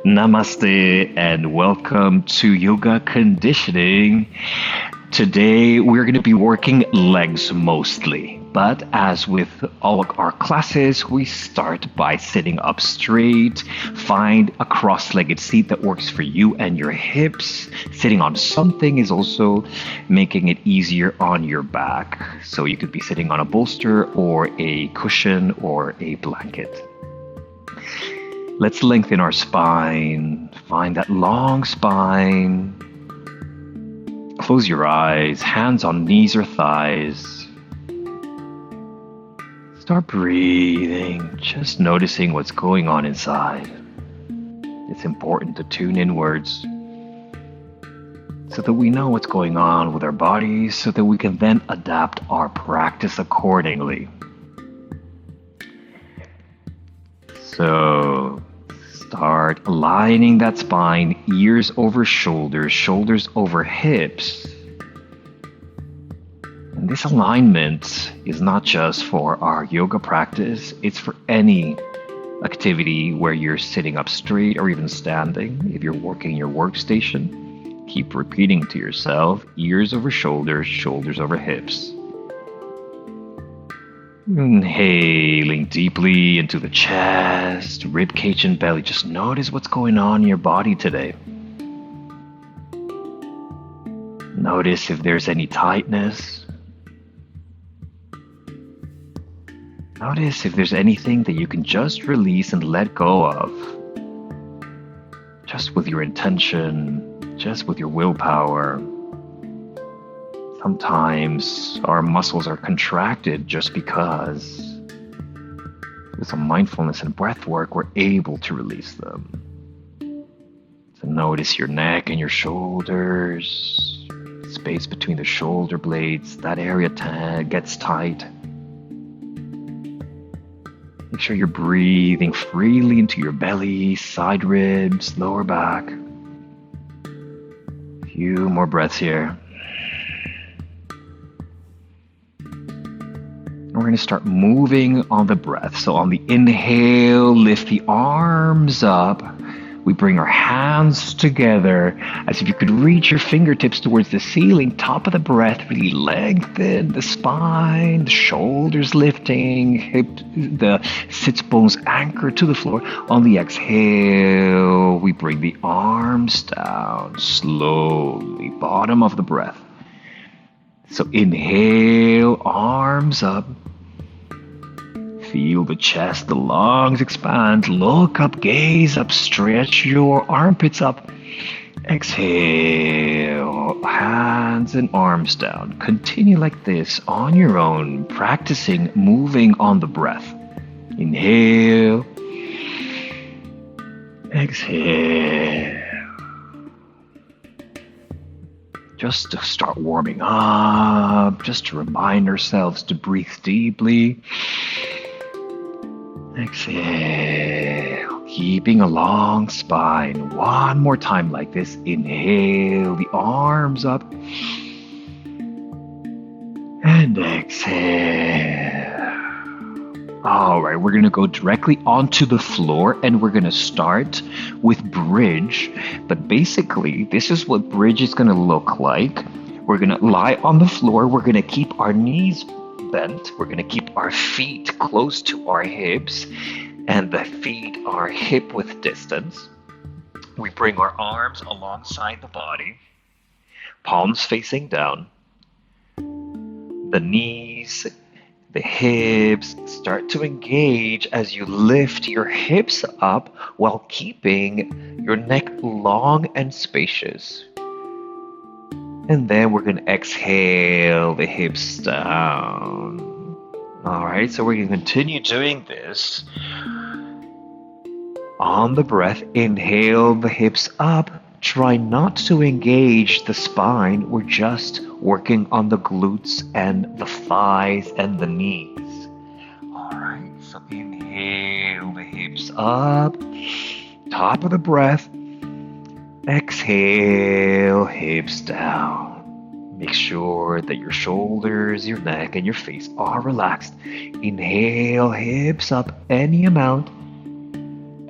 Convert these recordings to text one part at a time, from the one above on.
Namaste and welcome to Yoga Conditioning. Today we're going to be working legs mostly, but as with all of our classes, we start by sitting up straight. Find a cross-legged seat that works for you and your hips. Sitting on something is also making it easier on your back. So you could be sitting on a bolster or a cushion or a blanket. Let's lengthen our spine. Find that long spine. Close your eyes, hands on knees or thighs. Start breathing, just noticing what's going on inside. It's important to tune inwards so that we know what's going on with our bodies, so that we can then adapt our practice accordingly. So start aligning that spine, ears over shoulders, shoulders over hips. And this alignment is not just for our yoga practice, it's for any activity where you're sitting up straight or even standing. If you're working your workstation, keep repeating to yourself, ears over shoulders, shoulders over hips. Inhaling deeply into the chest, rib cage and belly. Just notice what's going on in your body today. Notice if there's any tightness. Notice if there's anything that you can just release and let go of. Just with your intention, just with your willpower. Sometimes our muscles are contracted just because with some mindfulness and breath work, we're able to release them. So notice your neck and your shoulders, space between the shoulder blades, that area gets tight. Make sure you're breathing freely into your belly, side ribs, lower back. A few more breaths here. We're going to start moving on the breath. So on the inhale, lift the arms up. We bring our hands together as if you could reach your fingertips towards the ceiling. Top of the breath, really lengthen the spine, the shoulders lifting, the sits bones anchor to the floor. On the exhale, we bring the arms down slowly, bottom of the breath. So inhale, arms up. Feel the chest, the lungs expand. Look up, gaze up, stretch your armpits up. Exhale, hands and arms down. Continue like this on your own, practicing moving on the breath. Inhale. Exhale. Just to start warming up, just to remind ourselves to breathe deeply. Exhale, keeping a long spine. One more time like this. Inhale, the arms up. And exhale. All right, we're going to go directly onto the floor and we're going to start with bridge. But basically, this is what bridge is going to look like. We're going to lie on the floor. We're going to keep our knees bent. We're going to keep our feet close to our hips and the feet are hip width distance. We bring our arms alongside the body, palms facing down. The knees, the hips start to engage as you lift your hips up while keeping your neck long and spacious. And then we're going to exhale the hips down. All right, so we're going to continue doing this. On the breath, inhale the hips up. Try not to engage the spine. We're just working on the glutes and the thighs and the knees. All right, so inhale the hips up. Top of the breath. Exhale, hips down. Make sure that your shoulders, your neck, and your face are relaxed. Inhale, hips up any amount.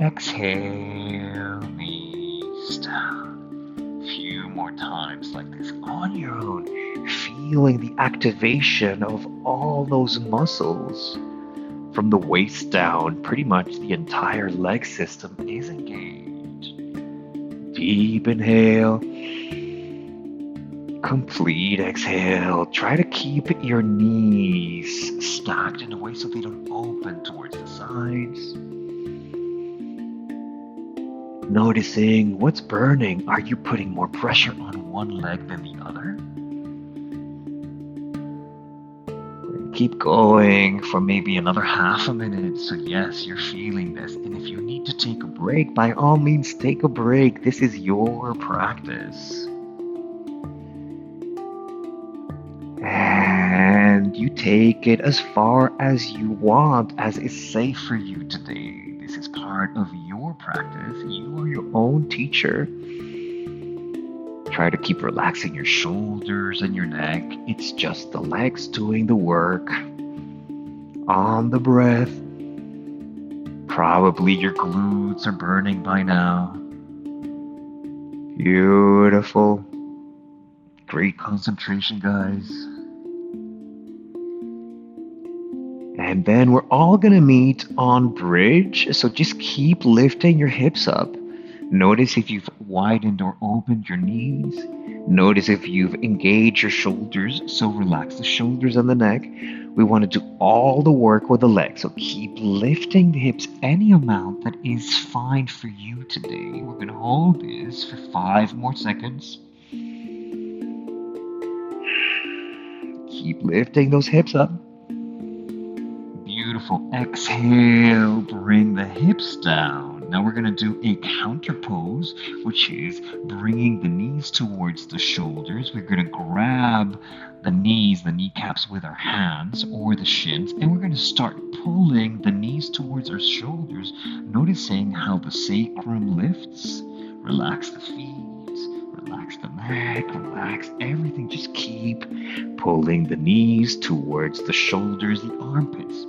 Exhale, on your own, feeling the activation of all those muscles. From the waist down, pretty much the entire leg system is engaged. Deep inhale. Complete exhale. Try to keep your knees stacked in a way so they don't open towards the sides. Noticing what's burning. Are you putting more pressure on one leg than the other? Keep going for maybe another half a minute. So yes, you're feeling this. And if you need to take a break, by all means, take a break. This is your practice. And you take it as far as you want, as is safe for you today. This is part of your practice. You are your own teacher. Try to keep relaxing your shoulders and your neck. It's just the legs doing the work. On the breath. Probably your glutes are burning by now. Beautiful. Great concentration, guys. And then we're all gonna meet on bridge. So just keep lifting your hips up. Notice if you've widened or opened your knees. Notice if you've engaged your shoulders. So relax the shoulders and the neck. We want to do all the work with the legs. So keep lifting the hips any amount that is fine for you today. We're going to hold this for 5 more seconds. Keep lifting those hips up. Beautiful. Exhale. Bring the hips down. Now we're going to do a counter pose, which is bringing the knees towards the shoulders. We're going to grab the knees, the kneecaps with our hands or the shins, and we're going to start pulling the knees towards our shoulders, noticing how the sacrum lifts. Relax the feet, relax the neck, relax everything. Just keep pulling the knees towards the shoulders, the armpits.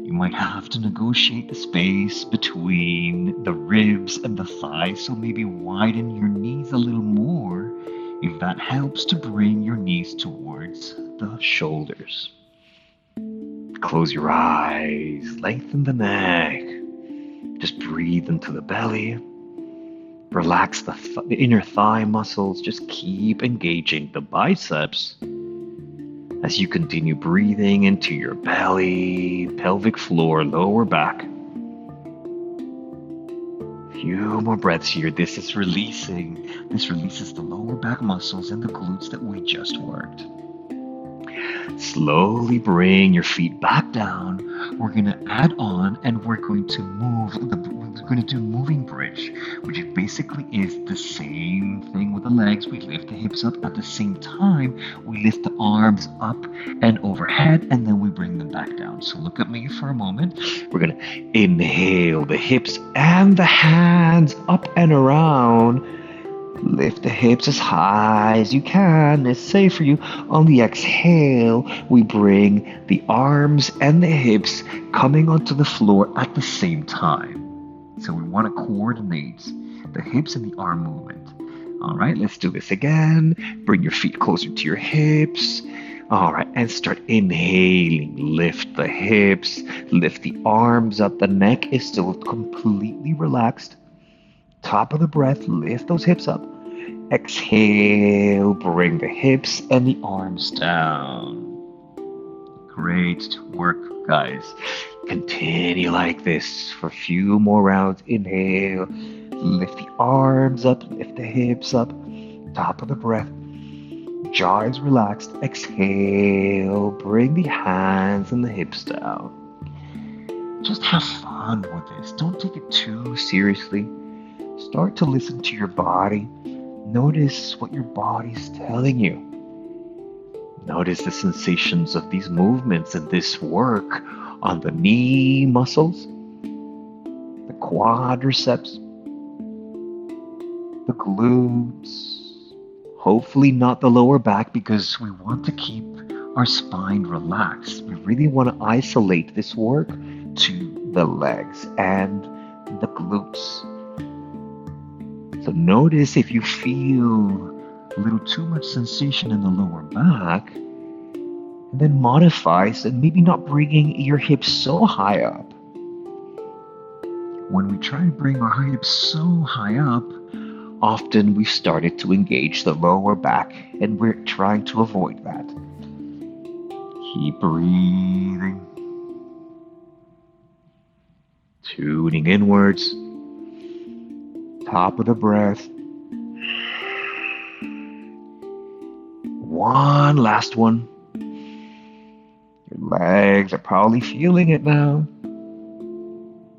You might have to negotiate the space between the ribs and the thighs, so maybe widen your knees a little more if that helps to bring your knees towards the shoulders. Close your eyes, lengthen the neck, just breathe into the belly, relax the inner thigh muscles, just keep engaging the biceps. As you continue breathing into your belly, pelvic floor, lower back. Few more breaths here. This is releasing. This releases the lower back muscles and the glutes that we just worked. Slowly bring your feet back down. We're going to add on and we're going to we're going to do moving bridge, which basically is the same thing with the legs. We lift the hips up at the same time. We lift the arms up and overhead, and then we bring them back down. So look at me for a moment. We're going to inhale the hips and the hands up and around. Lift the hips as high as you can. It's safe for you. On the exhale, we bring the arms and the hips coming onto the floor at the same time. So we want to coordinate the hips and the arm movement. All right, let's do this again. Bring your feet closer to your hips. All right, and start inhaling. Lift the hips, lift the arms up. The neck is still completely relaxed. Top of the breath, lift those hips up. Exhale, bring the hips and the arms down. Great work, guys. Continue like this for a few more rounds. Inhale, lift the arms up, lift the hips up. Top of the breath. Jaw is relaxed. Exhale, bring the hands and the hips down. Just have fun with this. Don't take it too seriously. Start to listen to your body. Notice what your body's telling you. Notice the sensations of these movements and this work on the knee muscles, the quadriceps, the glutes, hopefully not the lower back, because we want to keep our spine relaxed. We really want to isolate this work to the legs and the glutes. So notice if you feel a little too much sensation in the lower back, and then modify, so maybe not bringing your hips so high up. When we try to bring our hips so high up, often we've started to engage the lower back, and we're trying to avoid that. Keep breathing. Tuning inwards. Top of the breath. One last one. Your legs are probably feeling it now.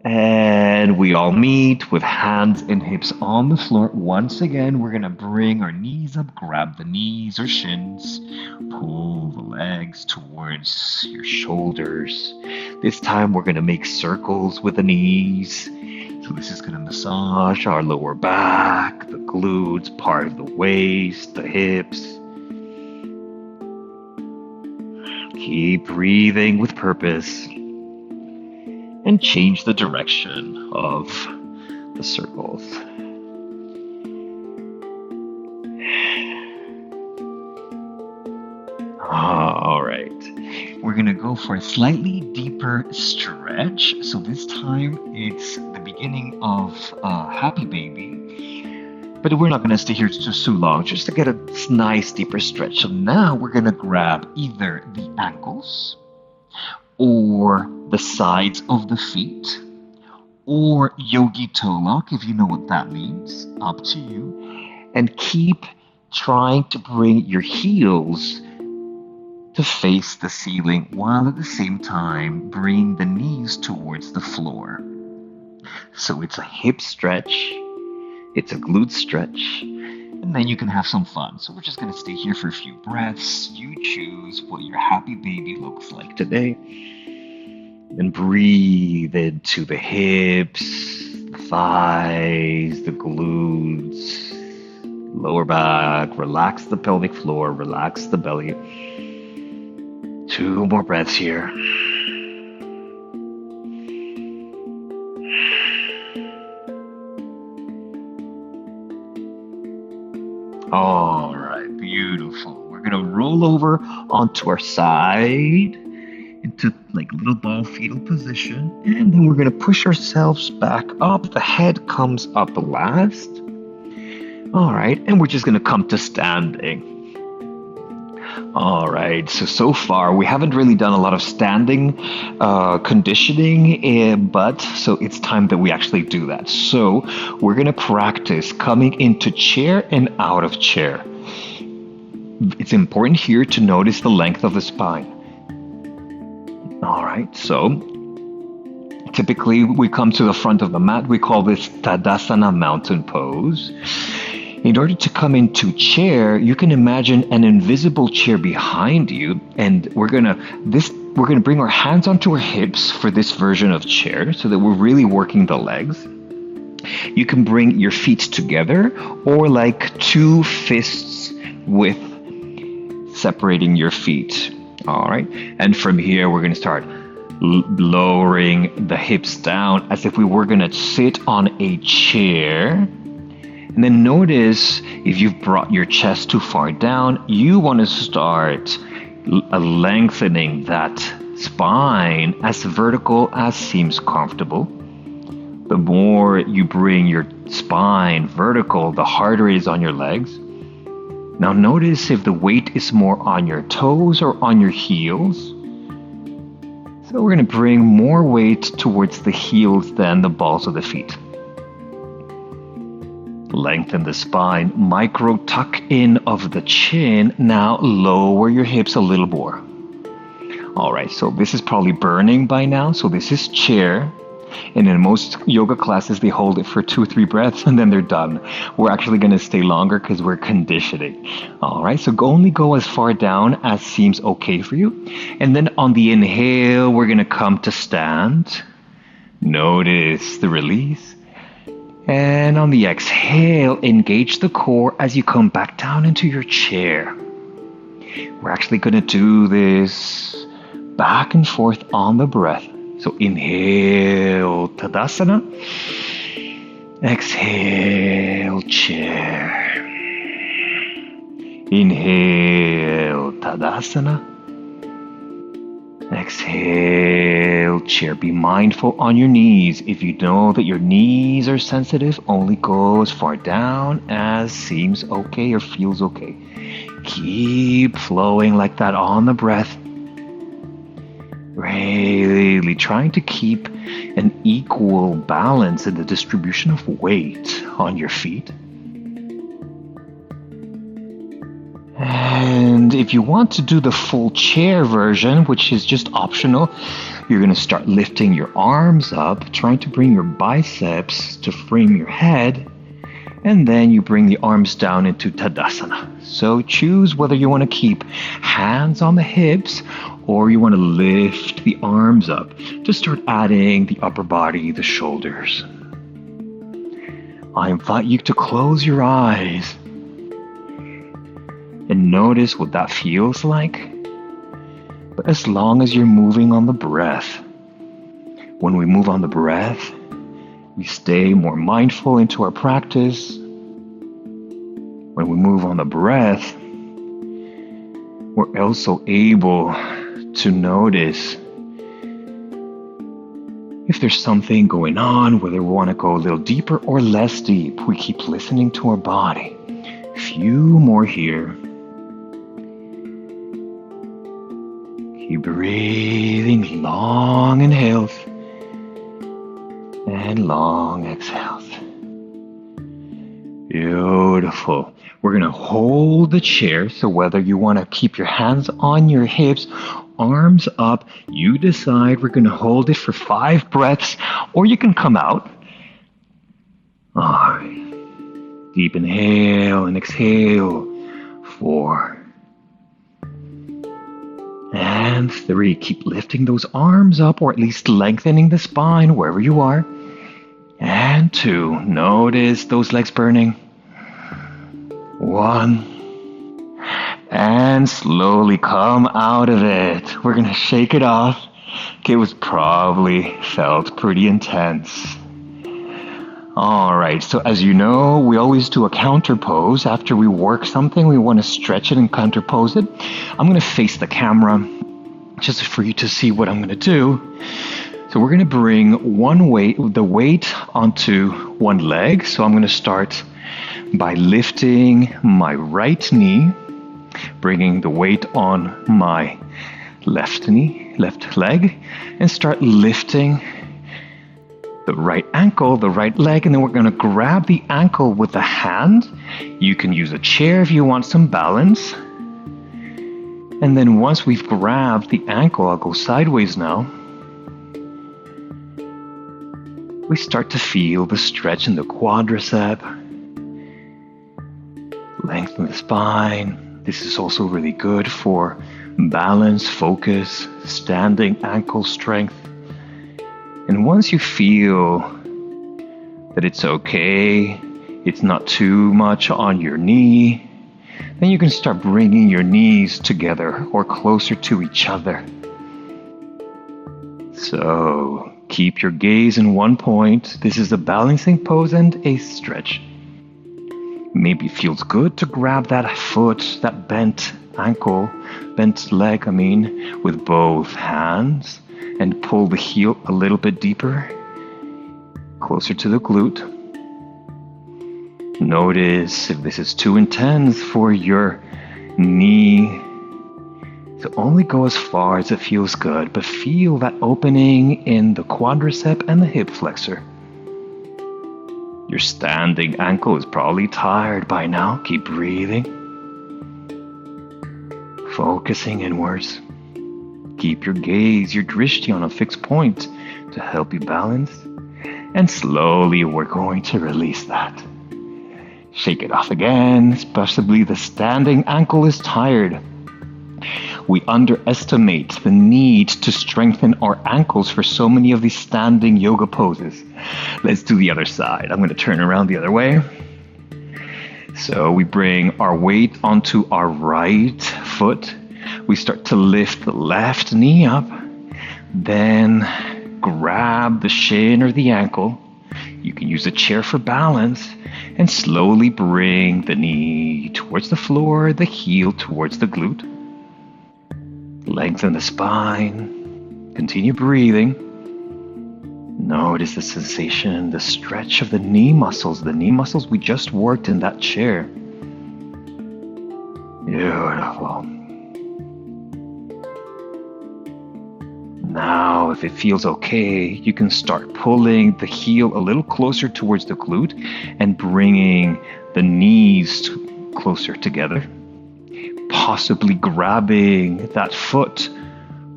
And we all meet with hands and hips on the floor. Once again, we're going to bring our knees up, grab the knees or shins, pull the legs towards your shoulders. This time we're going to make circles with the knees. So this is going to massage our lower back, the glutes, part of the waist, the hips. Keep breathing with purpose. And change the direction of the circles. All right. We're going to go for a slightly deeper stretch. So this time it's the beginning of Happy Baby. But we're not going to stay here just too long, just to get a nice deeper stretch. So now we're going to grab either the ankles, or the sides of the feet, or yogi toe lock, if you know what that means, up to you. And keep trying to bring your heels to face the ceiling, while at the same time bring the knees towards the floor. So it's a hip stretch, it's a glute stretch, and then you can have some fun. So we're just going to stay here for a few breaths. You choose what your happy baby looks like today. And breathe into the hips, the thighs, the glutes, lower back. Relax the pelvic floor, relax the belly. 2 more breaths here. All right, beautiful. We're gonna roll over onto our side into like little ball fetal position, and then we're gonna push ourselves back up. The head comes up last. All right, and we're just gonna come to standing. All right, so far we haven't really done a lot of standing conditioning, but so it's time that we actually do that. So we're gonna practice coming into chair and out of chair. It's important here to notice the length of the spine. All right, so typically we come to the front of the mat. We call this Tadasana mountain pose. In order to come into chair, you can imagine an invisible chair behind you, and we're gonna bring our hands onto our hips for this version of chair, so that we're really working the legs. You can bring your feet together, or like 2 fists width separating your feet. All right, and from here we're going to start lowering the hips down as if we were going to sit on a chair. And then notice if you've brought your chest too far down, you want to start lengthening that spine as vertical as seems comfortable. The more you bring your spine vertical, the harder it is on your legs. Now notice if the weight is more on your toes or on your heels. So we're going to bring more weight towards the heels than the balls of the feet. Lengthen the spine, micro tuck in of the chin. Now lower your hips a little more. All right, so this is probably burning by now. So this is chair. And in most yoga classes, they hold it for 2 or 3 breaths and then they're done. We're actually going to stay longer because we're conditioning. All right, so only go as far down as seems okay for you. And then on the inhale, we're going to come to stand. Notice the release. And on the exhale, engage the core as you come back down into your chair. We're actually going to do this back and forth on the breath. So inhale, Tadasana. Exhale, chair. Inhale, Tadasana. Exhale, chair. Be mindful on your knees. If you know that your knees are sensitive, only go as far down as seems okay or feels okay. Keep flowing like that on the breath. Really trying to keep an equal balance in the distribution of weight on your feet. And if you want to do the full chair version, which is just optional, you're going to start lifting your arms up, trying to bring your biceps to frame your head. And then you bring the arms down into Tadasana. So choose whether you want to keep hands on the hips or you want to lift the arms up to start adding the upper body, the shoulders. I invite you to close your eyes and notice what that feels like. But as long as you're moving on the breath, when we move on the breath, we stay more mindful into our practice. When we move on the breath, we're also able to notice if there's something going on, whether we want to go a little deeper or less deep. We keep listening to our body. A few more here. Keep breathing, long inhales and long exhales. Beautiful. We're going to hold the chair, so whether you want to keep your hands on your hips, arms up, you decide. We're going to hold it for 5 breaths, or you can come out. All right. Deep inhale and exhale. 4. And 3, keep lifting those arms up, or at least lengthening the spine wherever you are. And 2, notice those legs burning. 1, and slowly come out of it. We're gonna shake it off. It was probably felt pretty intense. All right, so as you know, we always do a counter pose. After we work something, we want to stretch it and counter pose it. I'm going to face the camera just for you to see what I'm going to do. So we're going to bring the weight onto one leg. So I'm going to start by lifting my right knee, bringing the weight on my left leg, and start lifting the right ankle, the right leg, and then we're going to grab the ankle with the hand. You can use a chair if you want some balance. And then once we've grabbed the ankle, I'll go sideways now. We start to feel the stretch in the quadricep, lengthen the spine. This is also really good for balance, focus, standing ankle strength. And once you feel that it's okay, it's not too much on your knee, then you can start bringing your knees together or closer to each other. So keep your gaze in one point. This is a balancing pose and a stretch. Maybe it feels good to grab that foot, that bent leg, with both hands. And pull the heel a little bit deeper, closer to the glute. Notice if this is too intense for your knee. So only go as far as it feels good, but feel that opening in the quadricep and the hip flexor. Your standing ankle is probably tired by now. Keep breathing. Focusing inwards. Keep your gaze, your drishti on a fixed point to help you balance. And slowly we're going to release that. Shake it off again, especially the standing ankle is tired. We underestimate the need to strengthen our ankles for so many of these standing yoga poses. Let's do the other side. I'm going to turn around the other way. So we bring our weight onto our right foot. We start to lift the left knee up, then grab the shin or the ankle. You can use a chair for balance and slowly bring the knee towards the floor, the heel towards the glute. Lengthen the spine. Continue breathing. Notice the sensation, the stretch of the knee muscles we just worked in that chair. Beautiful. Now, if it feels okay, you can start pulling the heel a little closer towards the glute and bringing the knees closer together. Possibly grabbing that foot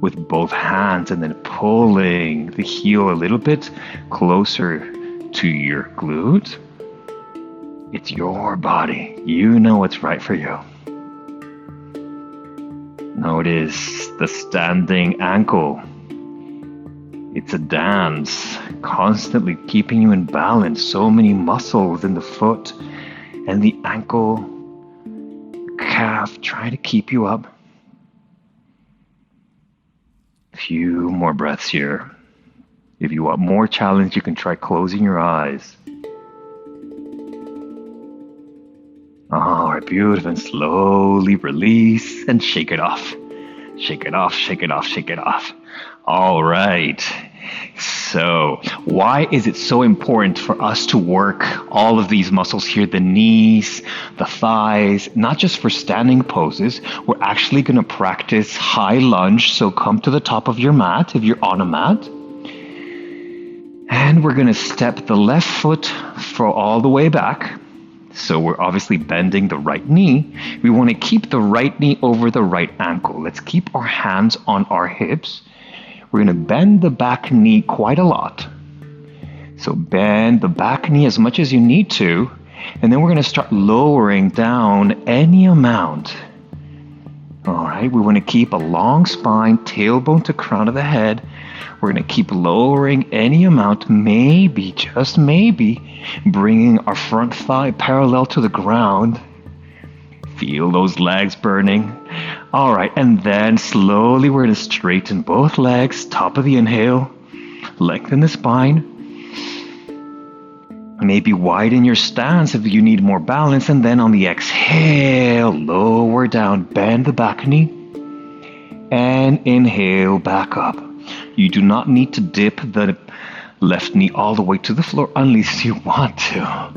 with both hands and then pulling the heel a little bit closer to your glute. It's your body. You know what's right for you. Notice the standing ankle. It's a dance, constantly keeping you in balance. So many muscles in the foot and the ankle, calf, trying to keep you up. A few more breaths here. If you want more challenge, you can try closing your eyes. All right, beautiful. And slowly release and shake it off. Shake it off, shake it off, shake it off. All right. So why is it so important for us to work all of these muscles here, the knees, the thighs, not just for standing poses? We're actually going to practice high lunge. So come to the top of your mat if you're on a mat. And we're going to step the left foot for all the way back. So we're obviously bending the right knee. We want to keep the right knee over the right ankle. Let's keep our hands on our hips. We're going to bend the back knee quite a lot. So bend the back knee as much as you need to. And then we're going to start lowering down any amount. All right, we want to keep a long spine, tailbone to crown of the head. We're going to keep lowering any amount, maybe, just maybe, bringing our front thigh parallel to the ground. Feel those legs burning. All right, and then slowly we're going to straighten both legs, top of the inhale, lengthen the spine. Maybe widen your stance if you need more balance, and then on the exhale, lower down, bend the back knee, and inhale back up. You do not need to dip the left knee all the way to the floor unless you want to.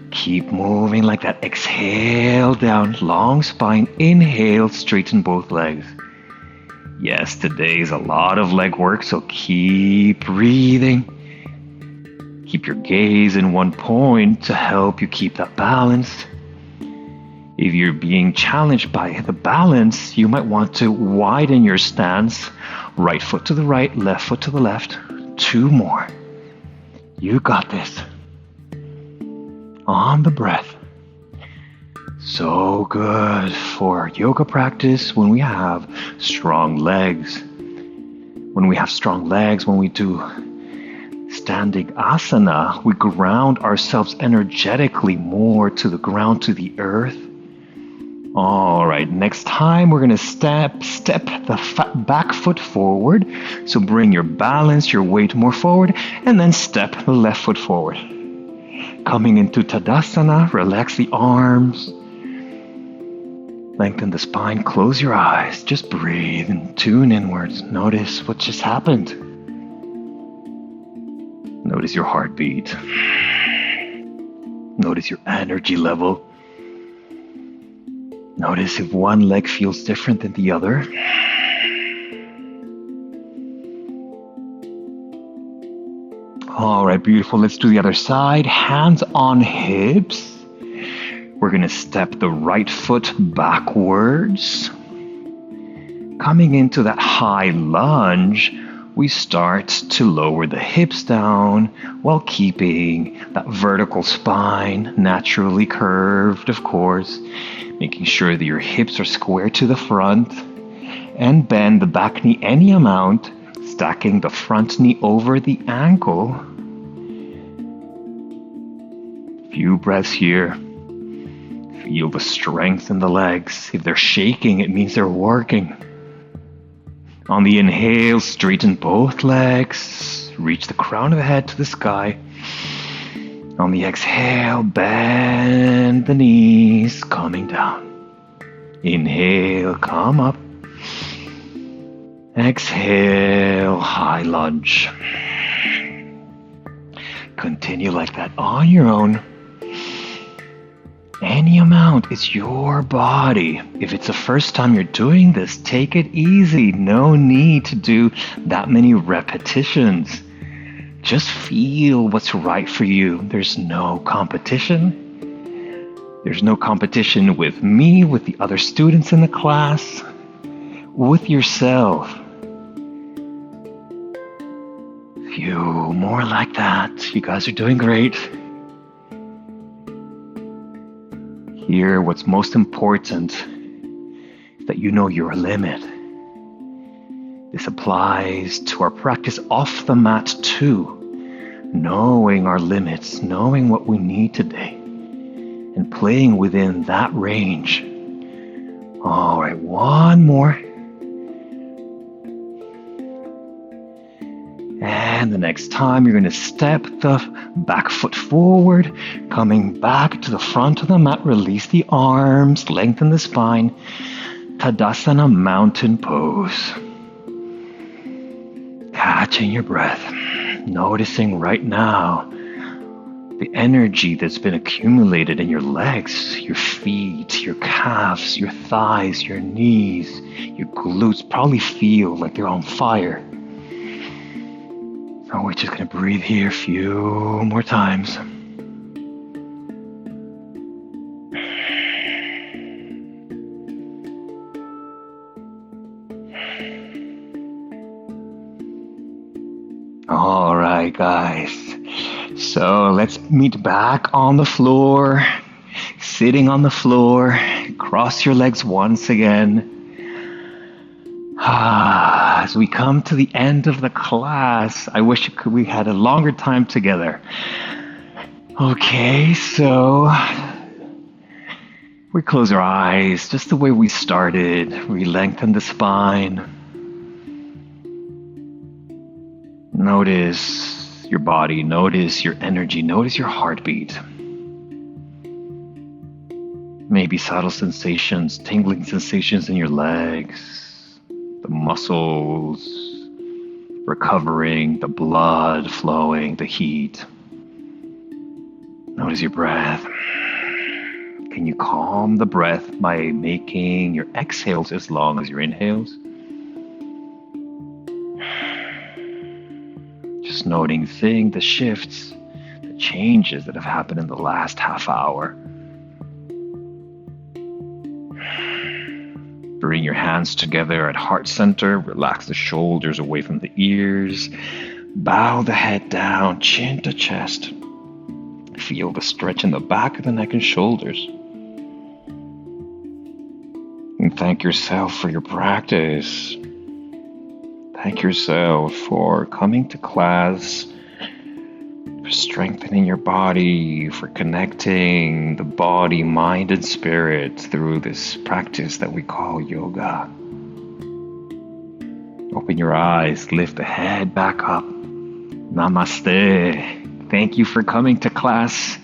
Keep moving like that. Exhale down, long spine. Inhale, straighten both legs. Yes, today's a lot of leg work, so keep breathing. Keep your gaze in one point to help you keep that balance. If you're being challenged by the balance, you might want to widen your stance. Right foot to the right, left foot to the left. 2 more. You got this. On the breath. So good for yoga practice when we have strong legs. When we have strong legs, when we do standing asana, we ground ourselves energetically more to the ground, to the earth. All right, next time we're going to step the back foot forward. So bring your balance, your weight more forward, and then step the left foot forward. Coming into Tadasana, relax the arms. Lengthen the spine, close your eyes. Just breathe and tune inwards. Notice what just happened. Notice your heartbeat. Notice your energy level. Notice if one leg feels different than the other. All right, beautiful. Let's do the other side. Hands on hips. We're going to step the right foot backwards. Coming into that high lunge, we start to lower the hips down while keeping that vertical spine naturally curved, of course. Making sure that your hips are square to the front. And bend the back knee any amount, stacking the front knee over the ankle. Few breaths here. Feel the strength in the legs. If they're shaking, it means they're working. On the inhale, straighten both legs. Reach the crown of the head to the sky. On the exhale, bend the knees, coming down. Inhale, come up. Exhale, high lunge. Continue like that on your own. Any amount, it's your body. If it's the first time you're doing this, take it easy. No need to do that many repetitions. Just feel what's right for you. There's no competition. There's no competition with me, with the other students in the class, with yourself. Few more like that. You guys are doing great. Here, what's most important is that you know your limit. This applies to our practice off the mat too. Knowing our limits, knowing what we need today, and playing within that range. All right, one more. And the next time you're going to step the back foot forward, coming back to the front of the mat, release the arms, lengthen the spine. Tadasana, mountain pose. Catching your breath, noticing right now the energy that's been accumulated in your legs, your feet, your calves, your thighs, your knees, your glutes probably feel like they're on fire. So we're just going to breathe here a few more times. All right, guys. So let's meet back on the floor, sitting on the floor. Cross your legs once again. As we come to the end of the class, I wish we had a longer time together. Okay, so we close our eyes just the way we started. We lengthen the spine. Notice your body, notice your energy, notice your heartbeat. Maybe subtle sensations, tingling sensations in your legs. The muscles recovering, the blood flowing, the heat. Notice your breath. Can you calm the breath by making your exhales as long as your inhales? Just noticing the shifts, the changes that have happened in the last half hour. Bring your hands together at heart center. Relax the shoulders away from the ears. Bow the head down, chin to chest. Feel the stretch in the back of the neck and shoulders. And thank yourself for your practice. Thank yourself for coming to class, for strengthening your body, for connecting the body, mind, and spirit through this practice that we call yoga. Open your eyes, lift the head back up. Namaste. Thank you for coming to class.